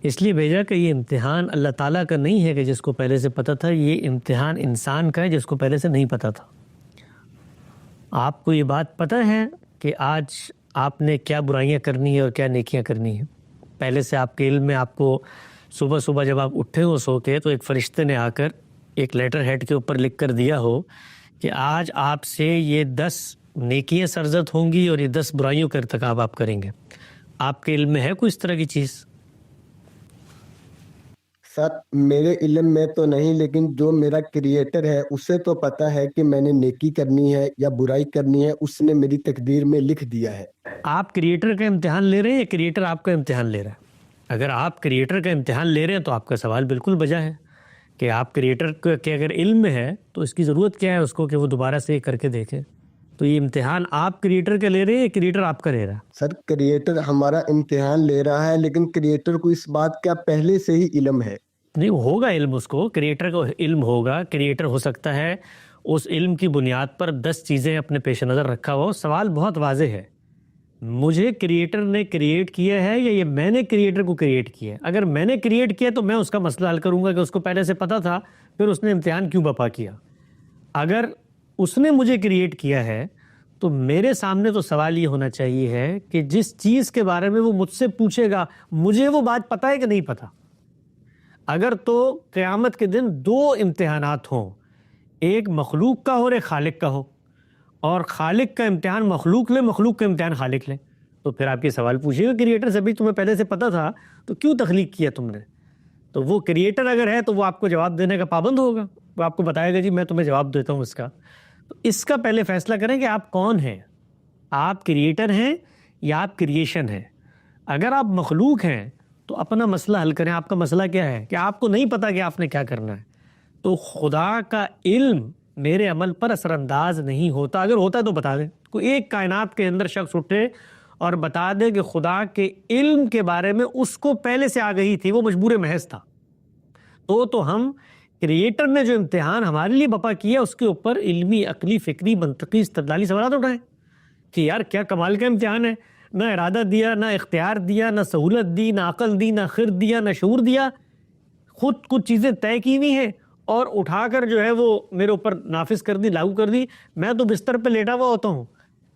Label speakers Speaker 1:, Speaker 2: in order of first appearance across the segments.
Speaker 1: اس لیے بھیجا کہ یہ امتحان اللہ تعالیٰ کا نہیں ہے کہ جس کو پہلے سے پتہ تھا، یہ امتحان انسان کا ہے جس کو پہلے سے نہیں پتہ تھا۔ آپ کو یہ بات پتہ ہے کہ آج آپ نے کیا برائیاں کرنی ہے اور کیا نیکیاں کرنی ہیں؟ پہلے سے آپ کے علم میں آپ کو صبح صبح جب آپ اٹھے ہو سو کے تو ایک فرشتے نے آ کر ایک لیٹر ہیڈ کے اوپر لکھ کر دیا ہو کہ آج آپ سے یہ 10 نیکیاں سرزد ہوں گی اور یہ 10 برائیوں کا ارتکاب آپ کریں گے۔ آپ کے علم میں ہے کوئی اس طرح کی چیز؟
Speaker 2: سر میرے علم میں تو نہیں، لیکن جو میرا کریٹر ہے اسے تو پتہ ہے کہ میں نے نیکی کرنی ہے یا برائی کرنی ہے، اس نے میری تقدیر میں لکھ دیا ہے۔ آپ
Speaker 1: کریٹر کا امتحان لے رہے ہیں یا کریٹر آپ کا امتحان لے رہا ہے؟ اگر آپ کریٹر کا امتحان لے رہے ہیں تو آپ کا سوال بالکل بجا ہے کہ آپ کریٹر کے اگر علم میں ہے تو اس کی ضرورت کیا ہے اس کو کہ وہ دوبارہ سے کر کے دیکھے۔ تو یہ امتحان آپ کریٹر کا لے رہے ہیں یا کریٹر آپ کا لے رہا ہے؟
Speaker 2: سر کریٹر ہمارا امتحان لے رہا ہے، لیکن کریٹر کو اس بات کا پہلے سے ہی علم ہے۔
Speaker 1: نہیں ہوگا علم، اس کو کریٹر کو علم ہوگا۔ کریٹر ہو سکتا ہے اس علم کی بنیاد پر 10 چیزیں اپنے پیش نظر رکھا ہو۔ سوال بہت واضح ہے، مجھے کریٹر نے کریٹ کیا ہے یا یہ میں نے کریٹر کو کریٹ کیا ہے؟ اگر میں نے کریٹ کیا تو میں اس کا مسئلہ حل کروں گا کہ اس کو پہلے سے پتہ تھا پھر اس نے امتحان کیوں بپا کیا۔ اگر اس نے مجھے کریٹ کیا ہے تو میرے سامنے تو سوال یہ ہونا چاہیے ہے کہ جس چیز کے بارے میں وہ مجھ سے پوچھے گا مجھے وہ بات پتہ ہے کہ نہیں پتہ۔ اگر تو قیامت کے دن 2 امتحانات ہوں، ایک مخلوق کا ہو اور ایک خالق کا ہو، اور خالق کا امتحان مخلوق لے، مخلوق کا امتحان خالق لے، تو پھر آپ یہ سوال پوچھئے گا کریٹر سے بھی تمہیں پہلے سے پتہ تھا تو کیوں تخلیق کیا تم نے؟ تو وہ کریٹر اگر ہے تو وہ آپ کو جواب دینے کا پابند ہوگا، وہ آپ کو بتائے گا جی میں تمہیں جواب دیتا ہوں اس کا۔ تو اس کا پہلے فیصلہ کریں کہ آپ کون ہیں، آپ کریٹر ہیں یا آپ کریشن ہیں۔ اگر آپ مخلوق ہیں تو اپنا مسئلہ حل کریں۔ آپ کا مسئلہ کیا ہے کہ آپ کو نہیں پتا کہ آپ نے کیا کرنا ہے، تو خدا کا علم میرے عمل پر اثر انداز نہیں ہوتا۔ اگر ہوتا ہے تو بتا دیں، کوئی ایک کائنات کے اندر شخص اٹھے اور بتا دے کہ خدا کے علم کے بارے میں اس کو پہلے سے آگہی تھی، وہ مجبور محض تھا، تو ہم کریٹر نے جو امتحان ہمارے لیے بپا کیا اس کے اوپر علمی، عقلی، فکری، منطقی، استدلالی سوالات اٹھائیں کہ یار کیا کمال کا امتحان ہے، نہ ارادہ دیا، نہ اختیار دیا، نہ سہولت دی، نہ عقل دی، نہ خرد دیا، نہ شعور دیا، خود کچھ چیزیں طے کی ہوئی ہیں اور اٹھا کر جو ہے وہ میرے اوپر نافذ کر دی، لاگو کر دی۔ میں تو بستر پہ لیٹا ہوا ہوتا ہوں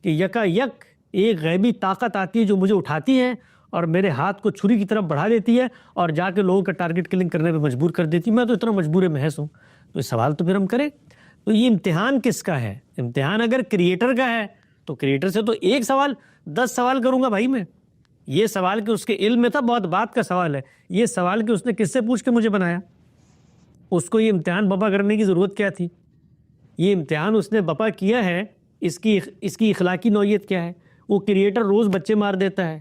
Speaker 1: کہ یکا یک ایک غیبی طاقت آتی ہے جو مجھے اٹھاتی ہے اور میرے ہاتھ کو چھری کی طرف بڑھا دیتی ہے اور جا کے لوگوں کا ٹارگٹ کلنگ کرنے پہ مجبور کر دیتی ہے۔ میں تو اتنا مجبور محض ہوں۔ تو یہ سوال تو پھر ہم کریں، تو یہ امتحان کس کا ہے؟ امتحان اگر کریٹر کا ہے تو کریٹر سے تو ایک سوال 10 سوال کروں گا بھائی میں۔ یہ سوال کہ اس کے علم میں تھا بہت بات کا سوال ہے، یہ سوال کہ اس نے کس سے پوچھ کے مجھے بنایا، اس کو یہ امتحان بپا کرنے کی ضرورت کیا تھی؟ یہ امتحان اس نے بپا کیا ہے، اس کی اخلاقی نوعیت کیا ہے؟ وہ کریٹر روز بچے مار دیتا ہے،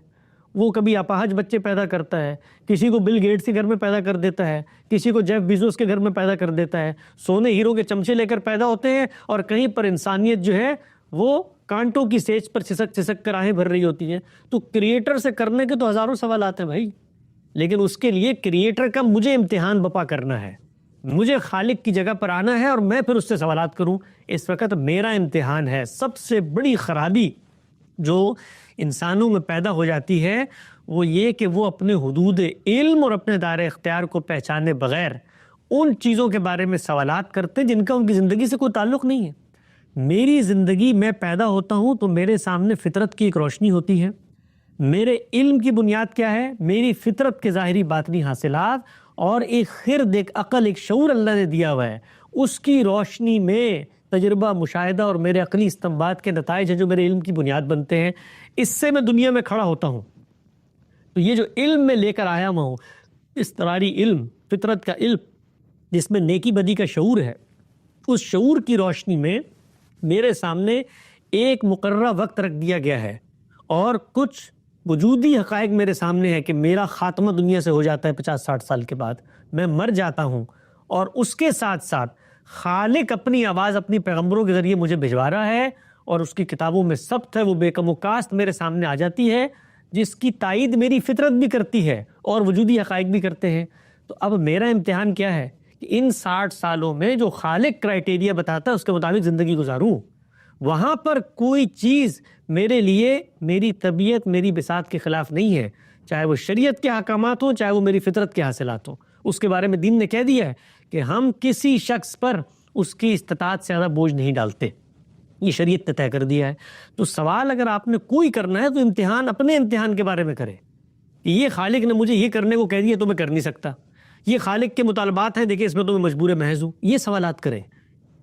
Speaker 1: وہ کبھی اپاہج بچے پیدا کرتا ہے، کسی کو بل گیٹس کے گھر میں پیدا کر دیتا ہے، کسی کو جیف بیزوس کے گھر میں پیدا کر دیتا ہے، سونے ہیرو کے چمچے لے کر پیدا ہوتے ہیں، اور کہیں پر انسانیت جو ہے وہ کانٹوں کی سیج پر چھسک کر آہیں بھر رہی ہوتی ہیں۔ تو کریٹر سے کرنے کے تو ہزاروں سوالات ہیں بھائی، لیکن اس کے لیے کریٹر کا مجھے امتحان بپا کرنا ہے، مجھے خالق کی جگہ پر آنا ہے اور میں پھر اس سے سوالات کروں۔ اس وقت میرا امتحان ہے۔ سب سے بڑی خرابی جو انسانوں میں پیدا ہو جاتی ہے وہ یہ کہ وہ اپنے حدود علم اور اپنے دائرہ اختیار کو پہچانے بغیر ان چیزوں کے بارے میں سوالات کرتے ہیں جن کا ان کی زندگی سے کوئی تعلق نہیں ہے۔ میری زندگی میں پیدا ہوتا ہوں تو میرے سامنے فطرت کی ایک روشنی ہوتی ہے۔ میرے علم کی بنیاد کیا ہے؟ میری فطرت کے ظاہری باطنی حاصلات اور ایک خرد، ایک عقل، ایک شعور اللہ نے دیا ہوا ہے، اس کی روشنی میں تجربہ، مشاہدہ اور میرے عقلی استنباط کے نتائج ہیں جو میرے علم کی بنیاد بنتے ہیں۔ اس سے میں دنیا میں کھڑا ہوتا ہوں۔ تو یہ جو علم میں لے کر آیا ہوں، اضطراری علم، فطرت کا علم جس میں نیکی بدی کا شعور ہے، اس شعور کی روشنی میں میرے سامنے ایک مقررہ وقت رکھ دیا گیا ہے اور کچھ وجودی حقائق میرے سامنے ہے کہ میرا خاتمہ دنیا سے ہو جاتا ہے 50-60 سال کے بعد، میں مر جاتا ہوں، اور اس کے ساتھ ساتھ خالق اپنی آواز اپنی پیغمبروں کے ذریعے مجھے بھجوا رہا ہے اور اس کی کتابوں میں ثبت ہے، وہ بے کم و کاست میرے سامنے آ جاتی ہے جس کی تائید میری فطرت بھی کرتی ہے اور وجودی حقائق بھی کرتے ہیں۔ تو اب میرا امتحان کیا ہے کہ ان 60 سالوں میں جو خالق کرائٹیریا بتاتا ہے اس کے مطابق زندگی گزاروں۔ وہاں پر کوئی چیز میرے لیے میری طبیعت، میری بساط کے خلاف نہیں ہے۔ چاہے وہ شریعت کے احکامات ہوں، چاہے وہ میری فطرت کے حاصلات ہوں. اس کے بارے میں دین نے کہہ دیا ہے کہ ہم کسی شخص پر اس کی استطاعت سے زیادہ بوجھ نہیں ڈالتے. یہ شریعت نے طے کر دیا ہے. تو سوال اگر آپ نے کوئی کرنا ہے تو اپنے امتحان کے بارے میں کرے کہ یہ خالق نے مجھے یہ کرنے کو کہہ دیا تو میں کر نہیں سکتا، یہ خالق کے مطالبات ہیں، دیکھیں اس میں تو میں مجبور محض ہوں. یہ سوالات کریں.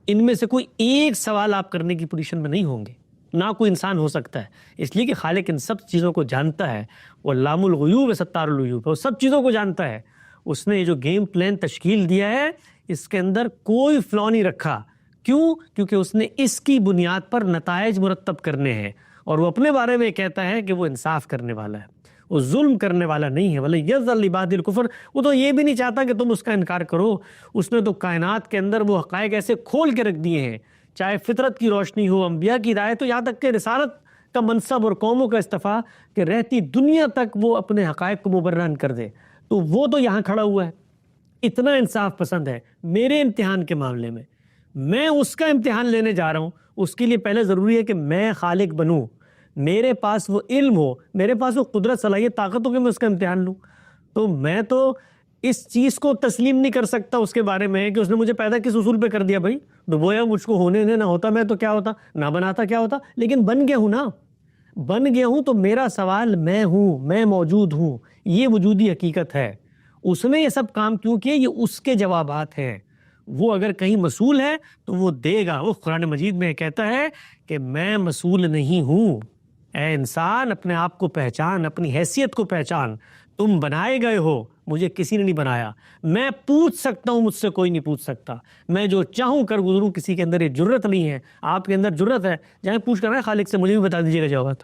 Speaker 1: ان میں سے کوئی ایک سوال آپ کرنے کی پوزیشن میں نہیں ہوں گے، نہ کوئی انسان ہو سکتا ہے، اس لیے کہ خالق ان سب چیزوں کو جانتا ہے. وہ علام الغیوب ہے، ستار العیوب ہے، وہ سب چیزوں کو جانتا ہے. اس نے یہ جو گیم پلان تشکیل دیا ہے اس کے اندر کوئی فلا نہیں رکھا. کیوں؟ کیونکہ اس نے اس کی بنیاد پر نتائج مرتب کرنے ہیں، اور وہ اپنے بارے میں کہتا ہے کہ وہ انصاف کرنے والا ہے، وہ ظلم کرنے والا نہیں ہے. وَلَن يَرْضَى لِعِبَادِهِ الْكُفْرَ. وہ تو یہ بھی نہیں چاہتا کہ تم اس کا انکار کرو. اس نے تو کائنات کے اندر وہ حقائق ایسے کھول کے رکھ دیے ہیں، چاہے فطرت کی روشنی ہو، انبیاء کی ہدایت ہو، یہاں تک کہ رسالت کا منصب اور قوموں کا استفاء، کہ رہتی دنیا تک وہ اپنے حقائق کو مبرہن کر دے. تو وہ تو یہاں کھڑا ہوا ہے، اتنا انصاف پسند ہے. میرے امتحان کے معاملے میں اس کا امتحان لینے جا رہا ہوں. اس کے لیے پہلے ضروری ہے کہ میں خالق بنوں، میرے پاس وہ علم ہو، میرے پاس وہ قدرت، صلاحیت، طاقت ہو کہ میں اس کا امتحان لوں. تو میں تو اس چیز کو تسلیم نہیں کر سکتا اس کے بارے میں کہ اس نے مجھے پیدا کس اصول پہ کر دیا. بھائی تو گویا مجھ کو ہونے نہ ہوتا میں تو کیا ہوتا، نہ بناتا کیا ہوتا، لیکن بن گیا ہوں نا، بن گیا ہوں. تو میرا سوال میں ہوں، میں موجود ہوں، یہ وجودی حقیقت ہے. اس نے یہ سب کام کیوں کیے، یہ اس کے جوابات ہیں. وہ اگر کہیں مسئول ہے تو وہ دے گا. وہ قرآن مجید میں کہتا ہے کہ میں مسئول نہیں ہوں. اے انسان اپنے آپ کو پہچان، اپنی حیثیت کو پہچان. تم بنائے گئے ہو، مجھے کسی نے نہیں بنایا. میں پوچھ سکتا ہوں، مجھ سے کوئی نہیں پوچھ سکتا. میں جو چاہوں کر گزروں، کسی کے اندر یہ جرت نہیں ہے. آپ کے اندر جرت ہے، جائیں پوچھ کر آئیں خالق سے، مجھے بھی بتا دیجیے گا جوابات.